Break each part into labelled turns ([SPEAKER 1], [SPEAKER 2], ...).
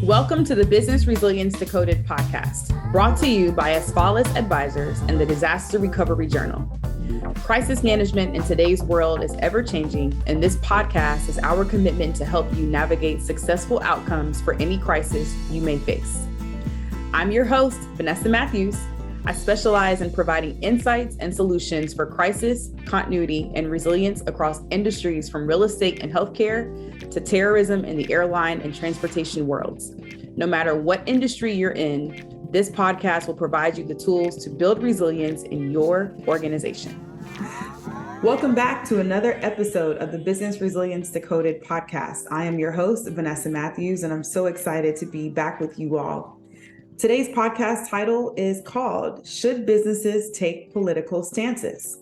[SPEAKER 1] Welcome to the Business Resilience Decoded podcast, brought to you by Asfalis Advisors and the Disaster Recovery Journal. Crisis management in today's world is ever-changing, and this podcast is our commitment to help you navigate successful outcomes for any crisis you may face. I'm your host, Vanessa Matthews. I specialize in providing insights and solutions for crisis, continuity, and resilience across industries from real estate and healthcare to terrorism in the airline and transportation worlds. No matter what industry you're in, this podcast will provide you the tools to build resilience in your organization. Welcome back to another episode of the Business Resilience Decoded podcast. I am your host, Vanessa Matthews, and I'm so excited to be back with you all. Today's podcast title is called, Should Businesses Take Political Stances?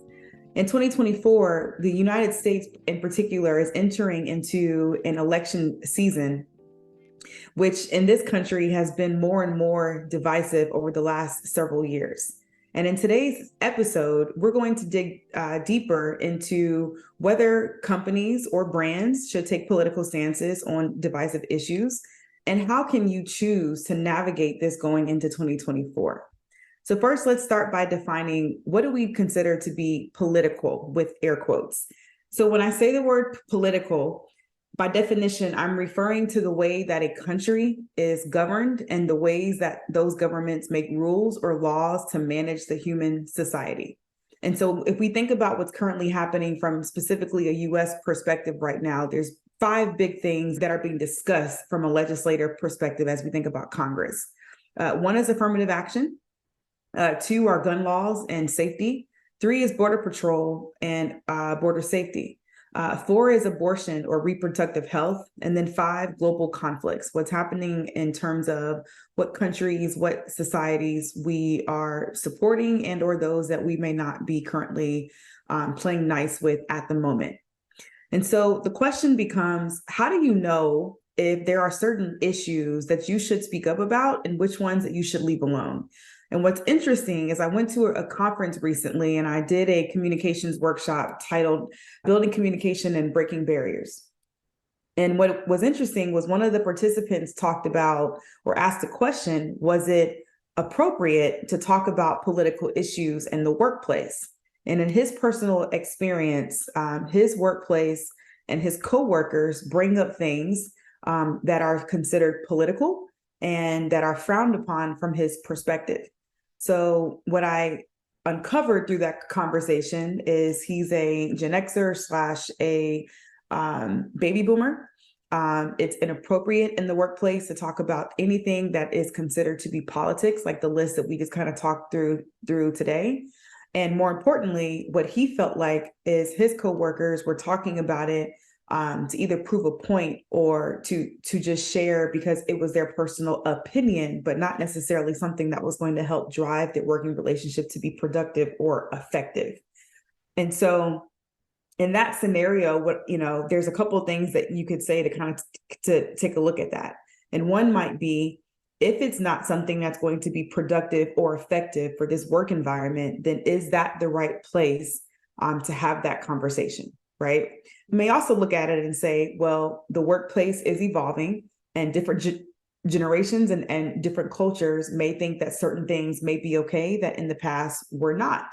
[SPEAKER 1] In 2024, the United States in particular is entering into an election season, which in this country has been more and more divisive over the last several years. And in today's episode, we're going to dig deeper into whether companies or brands should take political stances on divisive issues, and how can you choose to navigate this going into 2024? So first, let's start by defining what do we consider to be political with air quotes. So when I say the word political, by definition, I'm referring to the way that a country is governed and the ways that those governments make rules or laws to manage the human society. And so if we think about what's currently happening from specifically a US perspective right now, there's 5 big things that are being discussed from a legislative perspective as we think about Congress. 1 is affirmative action. 2 are gun laws and safety. 3 is border patrol and border safety. 4 is abortion or reproductive health. And then 5, global conflicts. What's happening in terms of what countries, what societies we are supporting and or those that we may not be currently playing nice with at the moment. And so the question becomes, how do you know if there are certain issues that you should speak up about and which ones that you should leave alone? And what's interesting is I went to a conference recently and I did a communications workshop titled Building Communication and Breaking Barriers. And what was interesting was one of the participants talked about or asked the question, was it appropriate to talk about political issues in the workplace? And in his personal experience, his workplace and his coworkers bring up things that are considered political and that are frowned upon from his perspective. So what I uncovered through that conversation is he's a Gen Xer / a baby boomer. It's inappropriate in the workplace to talk about anything that is considered to be politics, like the list that we just kind of talked through today. And more importantly, what he felt like is his coworkers were talking about it to either prove a point or to just share because it was their personal opinion, but not necessarily something that was going to help drive the working relationship to be productive or effective. And so in that scenario, there's a couple of things that you could say to kind of to take a look at that. And one might be, if it's not something that's going to be productive or effective for this work environment, then is that the right place to have that conversation, right? You may also look at it and say, well, the workplace is evolving and different generations and different cultures may think that certain things may be okay that in the past were not.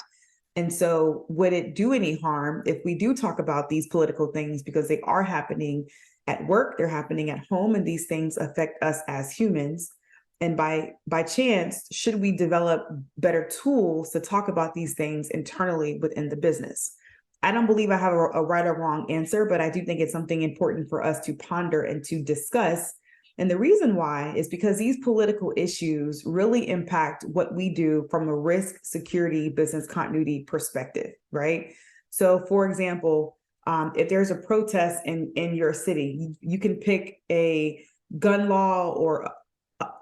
[SPEAKER 1] And so would it do any harm if we do talk about these political things because they are happening at work, they're happening at home, and these things affect us as humans? And by chance, should we develop better tools to talk about these things internally within the business? I don't believe I have a right or wrong answer, but I do think it's something important for us to ponder and to discuss. And the reason why is because these political issues really impact what we do from a risk, security, business continuity perspective, right? So for example, if there's a protest in your city, you can pick a gun law or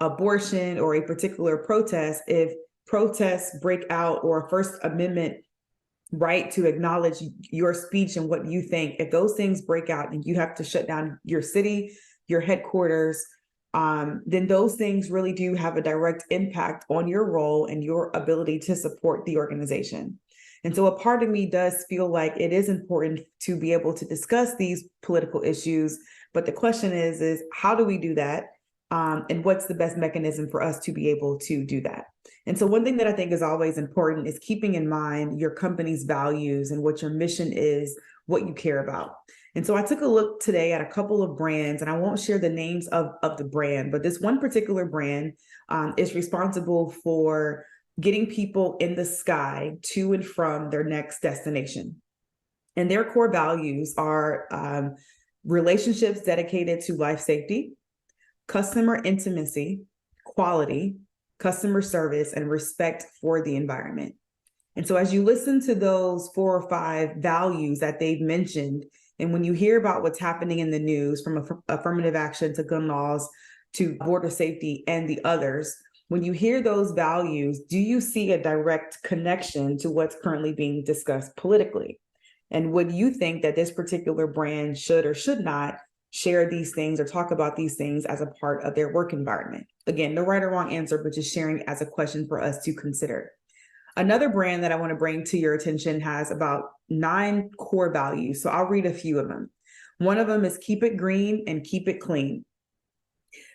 [SPEAKER 1] abortion or a particular protest. If protests break out or a First Amendment right to acknowledge your speech and what you think, if those things break out and you have to shut down your city, your headquarters, then those things really do have a direct impact on your role and your ability to support the organization. And so a part of me does feel like it is important to be able to discuss these political issues. But the question is how do we do that? And what's the best mechanism for us to be able to do that? And so one thing that I think is always important is keeping in mind your company's values and what your mission is, what you care about. And so I took a look today at a couple of brands, and I won't share the names of the brand, but this one particular brand is responsible for getting people in the sky to and from their next destination. And their core values are relationships dedicated to life safety, customer intimacy, quality, customer service, and respect for the environment. And so as you listen to those 4 or 5 values that they've mentioned, and when you hear about what's happening in the news, from affirmative action to gun laws to border safety and the others, when you hear those values, do you see a direct connection to what's currently being discussed politically? And would you think that this particular brand should or should not share these things or talk about these things as a part of their work environment? Again, no right or wrong answer, but just sharing as a question for us to consider. Another brand that I want to bring to your attention has about 9 core values. So I'll read a few of them. One of them is keep it green and keep it clean.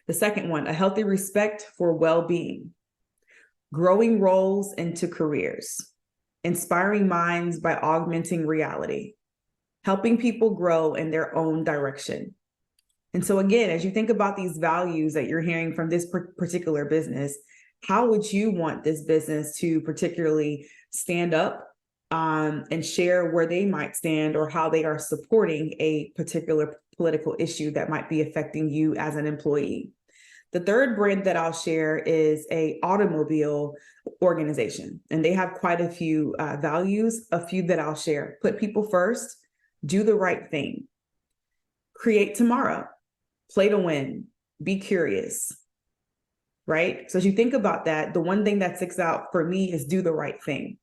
[SPEAKER 1] The second one, a healthy respect for well-being, growing roles into careers, inspiring minds by augmenting reality, helping people grow in their own direction. And so again, as you think about these values that you're hearing from this particular business, how would you want this business to particularly stand up and share where they might stand or how they are supporting a particular political issue that might be affecting you as an employee? The third brand that I'll share is a automobile organization, and they have quite a few values, a few that I'll share. Put people first, do the right thing, create tomorrow, play to win, be curious, right? So as you think about that, the one thing that sticks out for me is do the right thing.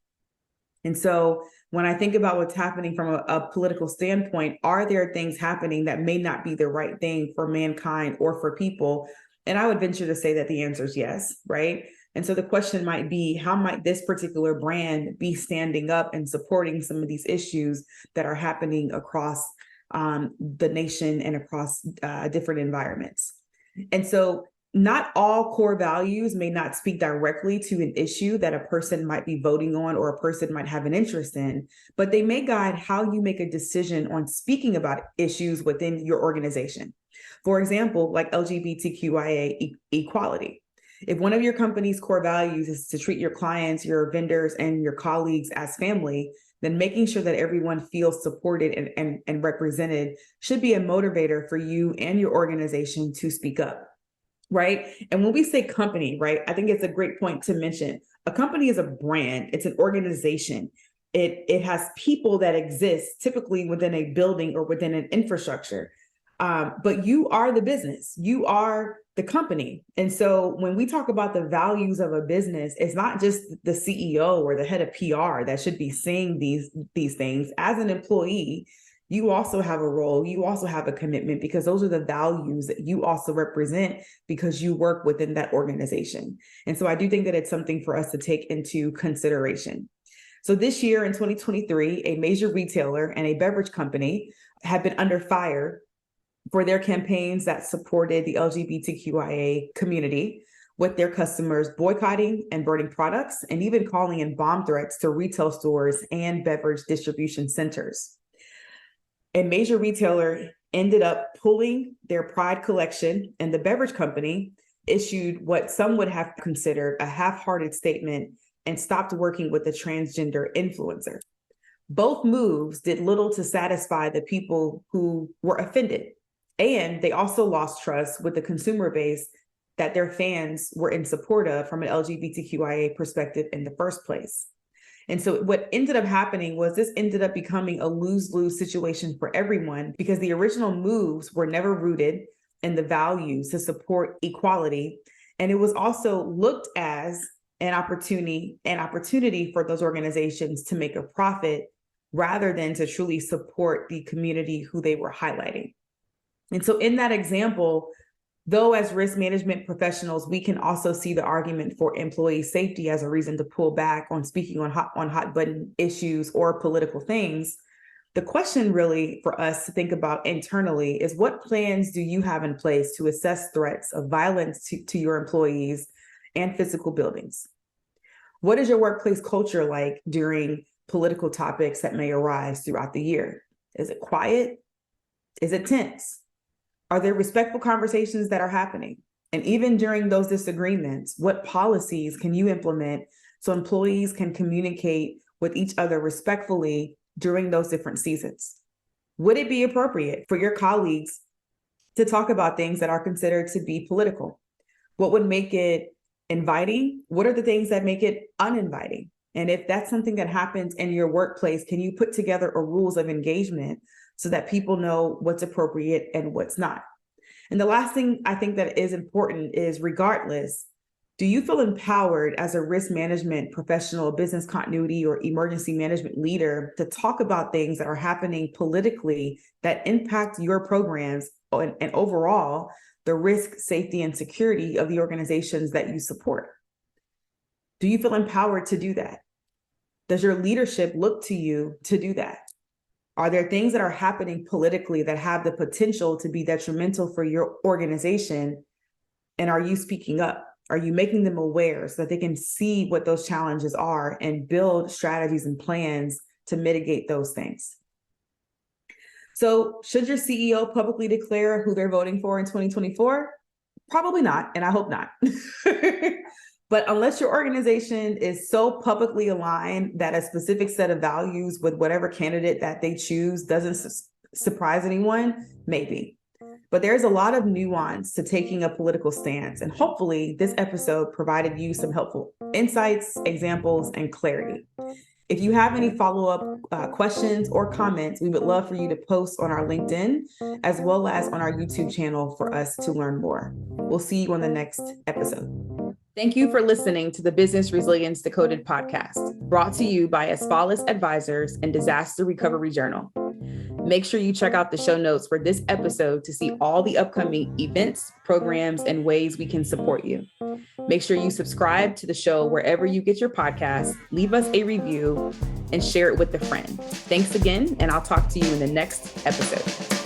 [SPEAKER 1] And so when I think about what's happening from a political standpoint, are there things happening that may not be the right thing for mankind or for people? And I would venture to say that the answer is yes, right? And so the question might be, how might this particular brand be standing up and supporting some of these issues that are happening across the nation and across different environments? And so not all core values may not speak directly to an issue that a person might be voting on or a person might have an interest in, but they may guide how you make a decision on speaking about issues within your organization. For example, like LGBTQIA equality. If one of your company's core values is to treat your clients, your vendors, and your colleagues as family, then making sure that everyone feels supported and represented should be a motivator for you and your organization to speak up. Right. And when we say company, right, I think it's a great point to mention. A company is a brand. It's an organization. It has people that exist typically within a building or within an infrastructure. But you are the business. You are the company. And so when we talk about the values of a business, it's not just the CEO or the head of PR that should be saying these things. As an employee, you also have a role, you also have a commitment, because those are the values that you also represent because you work within that organization. And so I do think that it's something for us to take into consideration. So this year in 2023, a major retailer and a beverage company have been under fire for their campaigns that supported the LGBTQIA community, with their customers boycotting and burning products and even calling in bomb threats to retail stores and beverage distribution centers. A major retailer ended up pulling their Pride collection, and the beverage company issued what some would have considered a half-hearted statement and stopped working with the transgender influencer. Both moves did little to satisfy the people who were offended, and they also lost trust with the consumer base that their fans were in support of from an LGBTQIA perspective in the first place. And so what ended up happening was this ended up becoming a lose-lose situation for everyone, because the original moves were never rooted in the values to support equality. And it was also looked as an opportunity for those organizations to make a profit rather than to truly support the community who they were highlighting. And so in that example, Though as risk management professionals, we can also see the argument for employee safety as a reason to pull back on speaking on hot button issues or political things. The question really for us to think about internally is, what plans do you have in place to assess threats of violence to your employees and physical buildings? What is your workplace culture like during political topics that may arise throughout the year? Is it quiet? Is it tense? Are there respectful conversations that are happening? And even during those disagreements, what policies can you implement so employees can communicate with each other respectfully during those different seasons? Would it be appropriate for your colleagues to talk about things that are considered to be political? What would make it inviting? What are the things that make it uninviting? And if that's something that happens in your workplace, can you put together a rules of engagement so that people know what's appropriate and what's not? And the last thing I think that is important is, regardless, do you feel empowered as a risk management professional, business continuity, or emergency management leader to talk about things that are happening politically that impact your programs and overall the risk, safety, and security of the organizations that you support? Do you feel empowered to do that? Does your leadership look to you to do that? Are there things that are happening politically that have the potential to be detrimental for your organization? And are you speaking up? Are you making them aware so that they can see what those challenges are and build strategies and plans to mitigate those things? So should your CEO publicly declare who they're voting for in 2024? Probably not, and I hope not. But unless your organization is so publicly aligned that a specific set of values with whatever candidate that they choose doesn't surprise anyone, maybe. But there's a lot of nuance to taking a political stance, and hopefully this episode provided you some helpful insights, examples, and clarity. If you have any follow-up questions or comments, we would love for you to post on our LinkedIn as well as on our YouTube channel for us to learn more. We'll see you on the next episode. Thank you for listening to the Business Resilience Decoded podcast, brought to you by Asfalis Advisors and Disaster Recovery Journal. Make sure you check out the show notes for this episode to see all the upcoming events, programs, and ways we can support you. Make sure you subscribe to the show wherever you get your podcasts, leave us a review, and share it with a friend. Thanks again, and I'll talk to you in the next episode.